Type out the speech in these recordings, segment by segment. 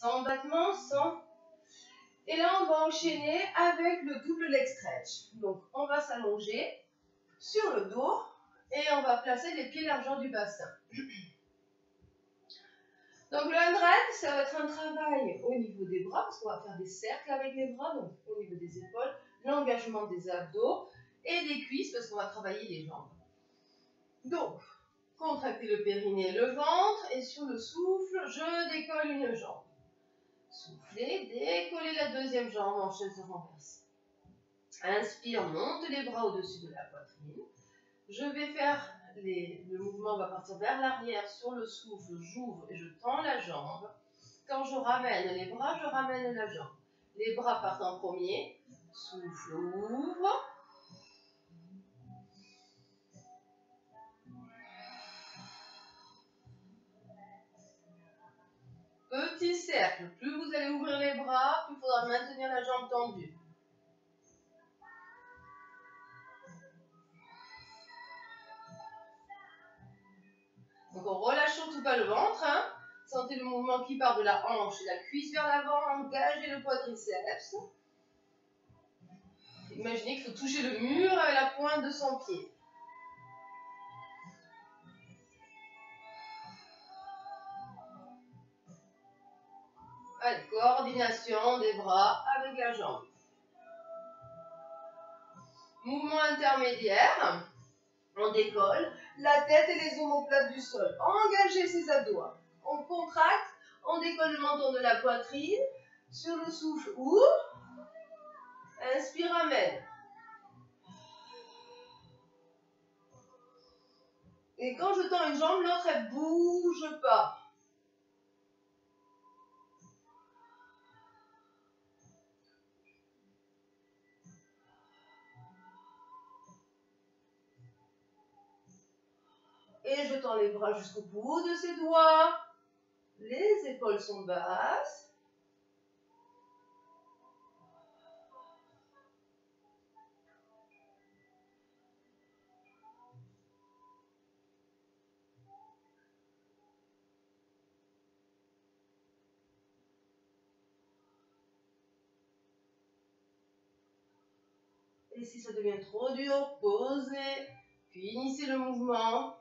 100 battements, 100. Et là, on va enchaîner avec le double leg stretch. Donc, on va s'allonger sur le dos et on va placer les pieds largeur du bassin. Donc, le 100, ça va être un travail au niveau des bras, parce qu'on va faire des cercles avec les bras, donc au niveau des épaules, l'engagement des abdos et des cuisses, parce qu'on va travailler les jambes. Donc, contractez le périnée, le ventre, et sur le souffle, je décolle une jambe. Soufflez, décollez la deuxième jambe en chaise renversée. Inspire, monte les bras au-dessus de la poitrine. Je vais faire, le mouvement va partir vers l'arrière sur le souffle, j'ouvre et je tends la jambe. Quand je ramène les bras, je ramène la jambe. Les bras partent en premier, souffle, ouvre. Petit cercle, plus vous allez ouvrir les bras, plus il faudra maintenir la jambe tendue. Donc on relâche surtout pas le ventre, hein. Sentez le mouvement qui part de la hanche et la cuisse vers l'avant, engagez le quadriceps. Imaginez qu'il faut toucher le mur avec la pointe de son pied. Allez, coordination des bras avec la jambe. Mouvement intermédiaire. On décolle la tête et les omoplates du sol. Engagez ses abdos. On contracte, on décolle le menton de la poitrine. Sur le souffle, ouvre. Inspire, amène. Et quand je tends une jambe, l'autre, elle ne bouge pas. Et je tends les bras jusqu'au bout de ses doigts. Les épaules sont basses. Et si ça devient trop dur, posez. Finissez le mouvement.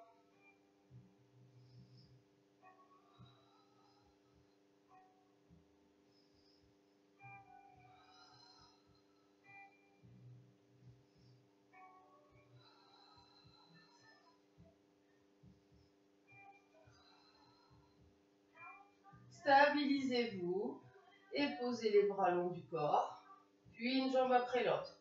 Stabilisez-vous et posez les bras long du corps, puis une jambe après l'autre.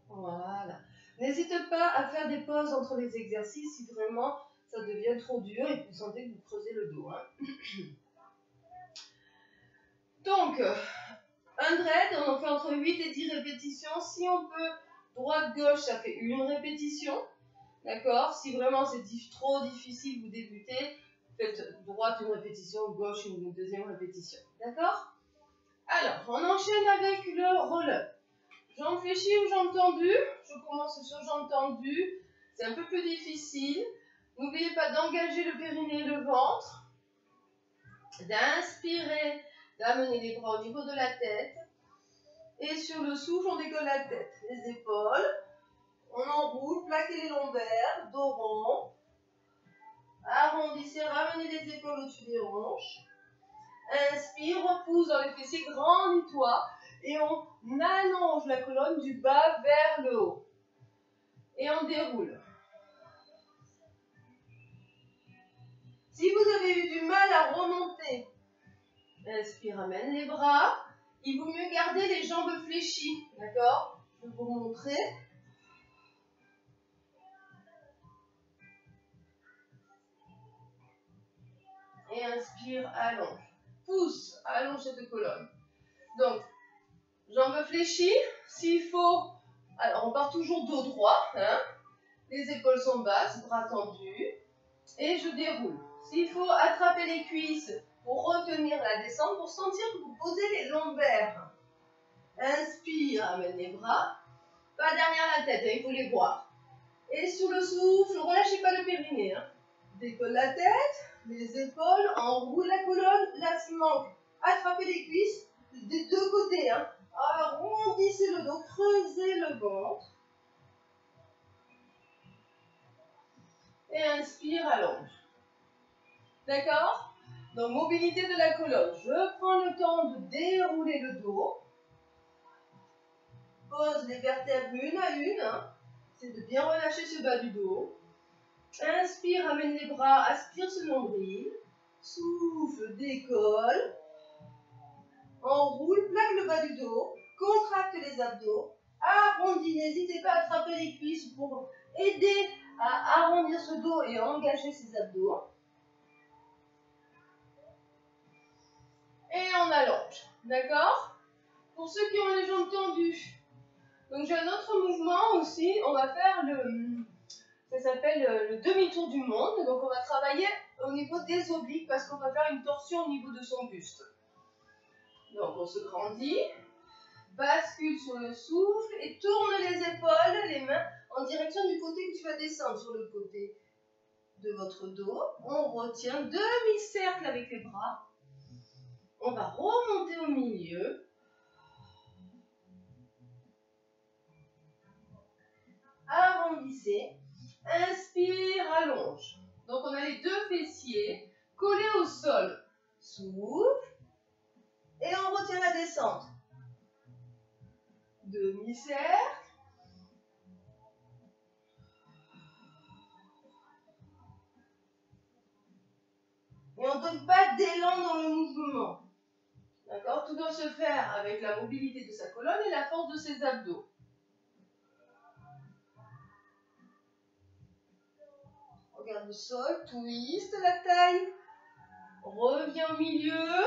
Voilà. N'hésitez pas à faire des pauses entre les exercices si vraiment ça devient trop dur et que vous sentez que vous creusez le dos. Hein. Donc, un dread, on en fait entre 8 et 10 répétitions. Si on peut, droite-gauche, ça fait une répétition. D'accord? Si vraiment c'est trop difficile, vous débutez, faites droite une répétition, gauche une deuxième répétition. D'accord? Alors, on enchaîne avec le roll-up. Jambes fléchies ou jambes tendues? Je commence sur jambes tendues. C'est un peu plus difficile. N'oubliez pas d'engager le périnée et le ventre. D'inspirer, d'amener les bras au niveau de la tête. Et sur le souffle, on décolle la tête. Les épaules. On enroule, plaquez les lombaires, dos rond. Arrondissez, ramenez les épaules au-dessus des hanches. Inspire, on pousse dans les fessiers, grandis-toi. Et on allonge la colonne du bas vers le haut. Et on déroule. Si vous avez eu du mal à remonter, inspire, amène les bras. Il vaut mieux garder les jambes fléchies. D'accord? Je vais vous montrer. Et inspire, allonge. Pousse, allonge cette colonne. Donc, jambes fléchies. S'il faut, alors on part toujours dos droit. Hein, les épaules sont basses, bras tendus. Et je déroule. S'il faut attraper les cuisses pour retenir la descente, pour sentir que vous posez les lombaires. Inspire, amène les bras. Pas derrière la tête, hein, il faut les voir. Et sur le souffle, ne relâchez pas le périnée. Hein. Décolle la tête. les épaules, enroule la colonne, là s'il manque, attrapez les cuisses des deux côtés, hein. Arrondissez le dos, creusez le ventre. Et inspire, allonge. D'accord? Donc, mobilité de la colonne. Je prends le temps de dérouler le dos. Pose les vertèbres une à une. Hein. C'est de bien relâcher ce bas du dos. Inspire, amène les bras, aspire ce nombril. Souffle, décolle. Enroule, plaque le bas du dos. Contracte les abdos. Arrondis, n'hésitez pas à attraper les cuisses pour aider à arrondir ce dos et engager ses abdos. Et on allonge, d'accord? Pour ceux qui ont les jambes tendues, donc j'ai un autre mouvement aussi, on va faire ça s'appelle le demi-tour du monde, donc on va travailler au niveau des obliques parce qu'on va faire une torsion au niveau de son buste. Donc on se grandit, bascule sur le souffle et tourne les épaules, les mains en direction du côté que tu vas descendre sur le côté de votre dos. On retient demi-cercle avec les bras. On va remonter au milieu. Arrondissez. Inspire, allonge. Donc on a les deux fessiers collés au sol. Souffle. Et on retient la descente. Demi-cercle. Et on ne donne pas d'élan dans le mouvement. D'accord? Tout doit se faire avec la mobilité de sa colonne et la force de ses abdos. Regarde le sol, twist la taille. Reviens au milieu.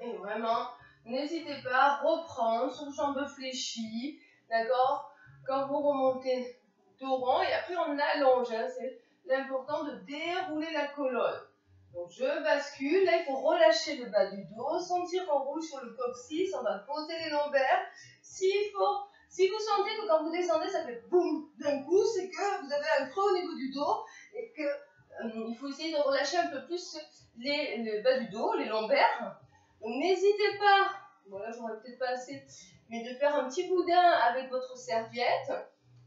Et vraiment, n'hésitez pas à reprendre sur jambes fléchies, d'accord? Quand vous remontez dos rond et après on allonge, hein, c'est l'important de dérouler la colonne. Donc je bascule, là il faut relâcher le bas du dos, sentir qu'on roule sur le coccyx, on va poser les lombaires. Si vous sentez que quand vous descendez ça fait boum d'un coup, c'est que vous avez un creux au niveau du dos et que il faut essayer de relâcher un peu plus le bas du dos, les lombaires. Donc n'hésitez pas, voilà j'aurais peut-être pas assez, mais de faire un petit boudin avec votre serviette.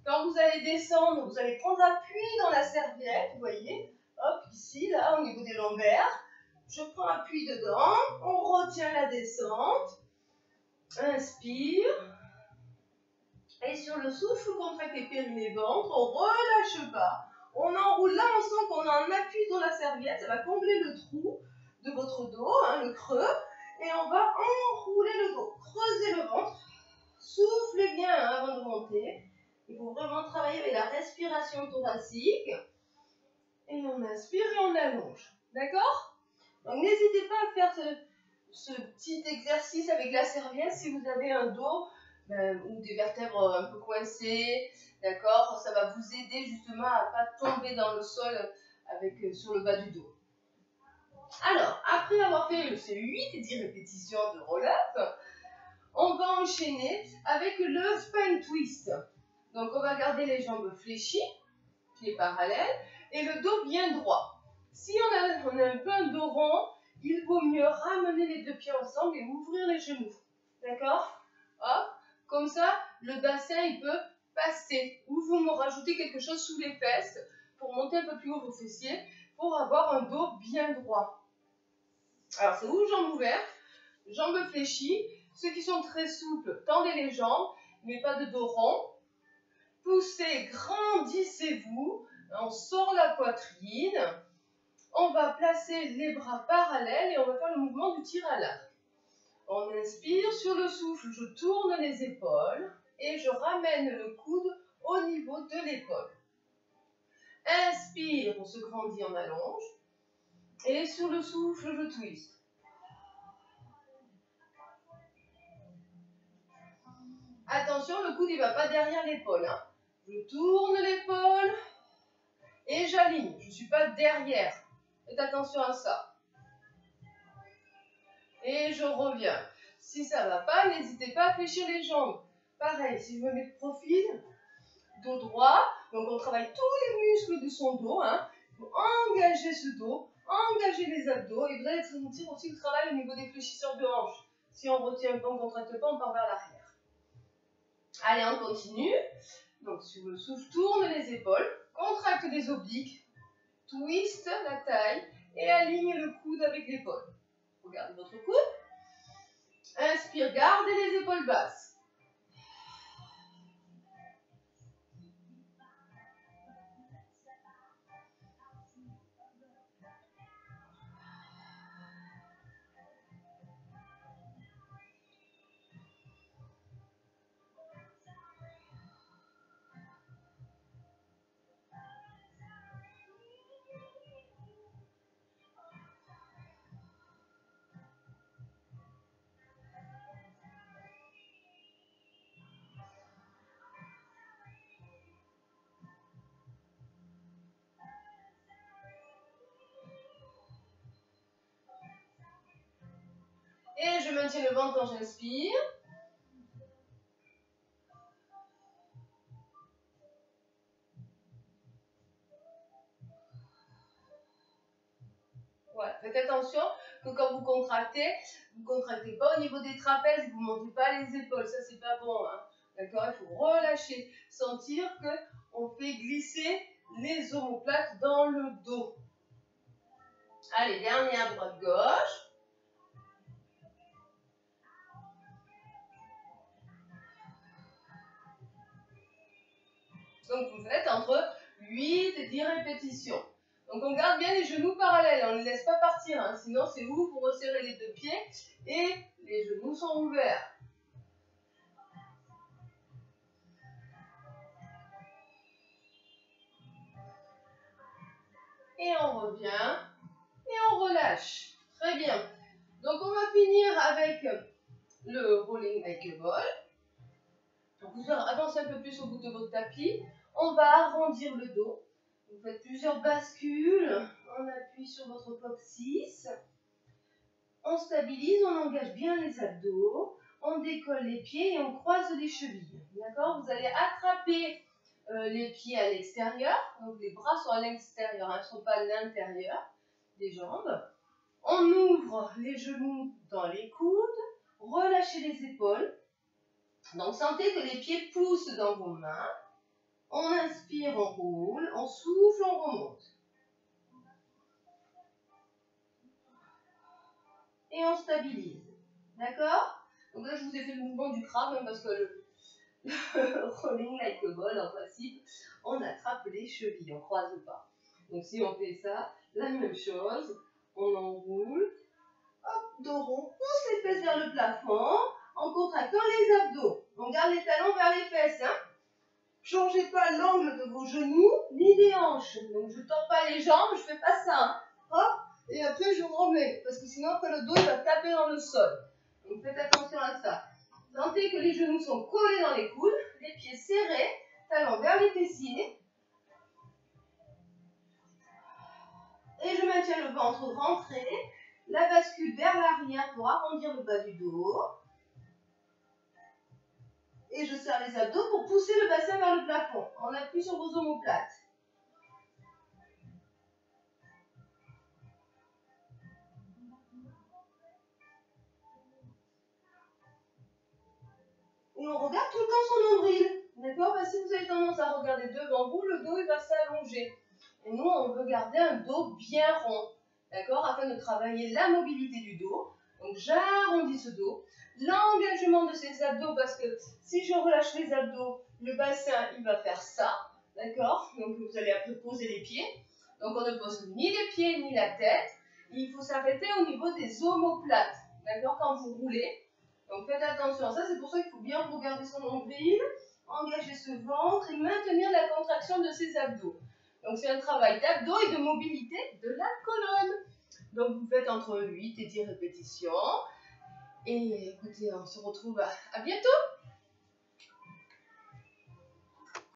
Quand vous allez descendre, vous allez prendre appui dans la serviette, vous voyez, hop, ici, là, au niveau des lombaires. Je prends appui dedans, on retient la descente, inspire. Et sur le souffle, vous contractez périnée ventre, on relâche pas. On enroule, là on sent qu'on a un appui dans la serviette, ça va combler le trou de votre dos, hein, le creux. Et on va enrouler le dos, creuser le ventre, soufflez bien hein, avant de monter. Il faut vraiment travailler avec la respiration thoracique. Et on inspire et on allonge. D'accord? Donc n'hésitez pas à faire ce petit exercice avec la serviette si vous avez un dos ou des vertèbres un peu coincées. D'accord? Ça va vous aider justement à ne pas tomber dans le sol sur le bas du dos. Alors, après avoir fait ces 8 et 10 répétitions de roll-up, on va enchaîner avec le spine twist. Donc, on va garder les jambes fléchies, pieds parallèles, et le dos bien droit. Si on a un peu un dos rond, il vaut mieux ramener les deux pieds ensemble et ouvrir les genoux. D'accord? Hop, comme ça, le bassin, il peut passer. Ou vous me rajoutez quelque chose sous les fesses pour monter un peu plus haut vos fessiers, pour avoir un dos bien droit. Alors, c'est ou jambes ouvertes, jambes fléchies. Ceux qui sont très souples, tendez les jambes, mais pas de dos rond. Poussez, grandissez-vous. On sort la poitrine. On va placer les bras parallèles et on va faire le mouvement du tir à l'arc. On inspire, sur le souffle, je tourne les épaules et je ramène le coude au niveau de l'épaule. Inspire, on se grandit en allonge. Et sur le souffle, je twist. Attention, le coude ne va pas derrière l'épaule. Hein. Je tourne l'épaule et j'aligne. Je ne suis pas derrière. Faites attention à ça. Et je reviens. Si ça ne va pas, n'hésitez pas à fléchir les jambes. Pareil, si je me mets de profil, dos droit, donc on travaille tous les muscles de son dos. Hein. Il faut engager ce dos, engager les abdos et vous allez sentir aussi le travail au niveau des fléchisseurs de hanches. Si on retient pas, on ne contracte pas, on part vers l'arrière. Allez, on continue. Donc, sur le souffle, tourne les épaules, contracte les obliques, twist la taille et aligne le coude avec l'épaule. Regardez votre coude. Inspire, gardez les épaules basses. Et je maintiens le ventre quand j'inspire. Voilà. Faites attention que quand vous contractez pas au niveau des trapèzes, vous ne montez pas les épaules. Ça, c'est pas bon. Hein. D'accord? Il faut relâcher. Sentir qu'on fait glisser les omoplates dans le dos. Allez, dernière droite-gauche. Donc, vous faites entre 8 et 10 répétitions. Donc, on garde bien les genoux parallèles. On ne les laisse pas partir. Hein. Sinon, c'est où vous resserrez les deux pieds et les genoux sont ouverts. Et on revient. Et on relâche. Très bien. Donc, on va finir avec le rolling like a ball. Donc, vous avancez un peu plus au bout de votre tapis. On va arrondir le dos. Vous faites plusieurs bascules. On appuie sur votre coccyx. On stabilise, on engage bien les abdos. On décolle les pieds et on croise les chevilles. D'accord? Vous allez attraper les pieds à l'extérieur. Donc, les bras sont à l'extérieur, hein, ils ne sont pas à l'intérieur des jambes. On ouvre les genoux dans les coudes. Relâchez les épaules. Donc, sentez que les pieds poussent dans vos mains. On inspire, on roule. On souffle, on remonte. Et on stabilise. D'accord? Donc là, je vous ai fait le mouvement du crabe, hein, parce que le rolling like a ball, en principe, on attrape les chevilles, on ne croise pas. Donc si on fait ça, la même chose, on enroule, hop, dos rond, pousse les fesses vers le plafond, en contractant les abdos. On garde les talons vers les fesses. Hein. Changez pas l'angle de vos genoux ni des hanches. Donc je ne tends pas les jambes, je ne fais pas ça. Hein. Hop, et après je remets, parce que sinon après le dos il va taper dans le sol. Donc faites attention à ça. Sentez que les genoux sont collés dans les coudes, les pieds serrés, talons vers les fessiers. Et je maintiens le ventre rentré, la bascule vers l'arrière pour arrondir le bas du dos. Et je serre les abdos pour pousser le bassin vers le plafond. On appuie sur vos omoplates. Et on regarde tout le temps son nombril. D'accord? Si vous avez tendance à regarder devant vous, le dos il va s'allonger. Et nous, on veut garder un dos bien rond. D'accord? Afin de travailler la mobilité du dos. Donc, j'arrondis ce dos. L'engagement de ces abdos, parce que si je relâche les abdos, le bassin, il va faire ça. D'accord? Donc, vous allez après poser les pieds. Donc, on ne pose ni les pieds ni la tête. Il faut s'arrêter au niveau des omoplates. D'accord? Quand vous roulez. Donc, faites attention à ça. C'est pour ça qu'il faut bien regarder son nombril engager ce ventre et maintenir la contraction de ses abdos. Donc c'est un travail d'abdos et de mobilité de la colonne. Donc vous faites entre 8 et 10 répétitions. Et écoutez, on se retrouve à bientôt.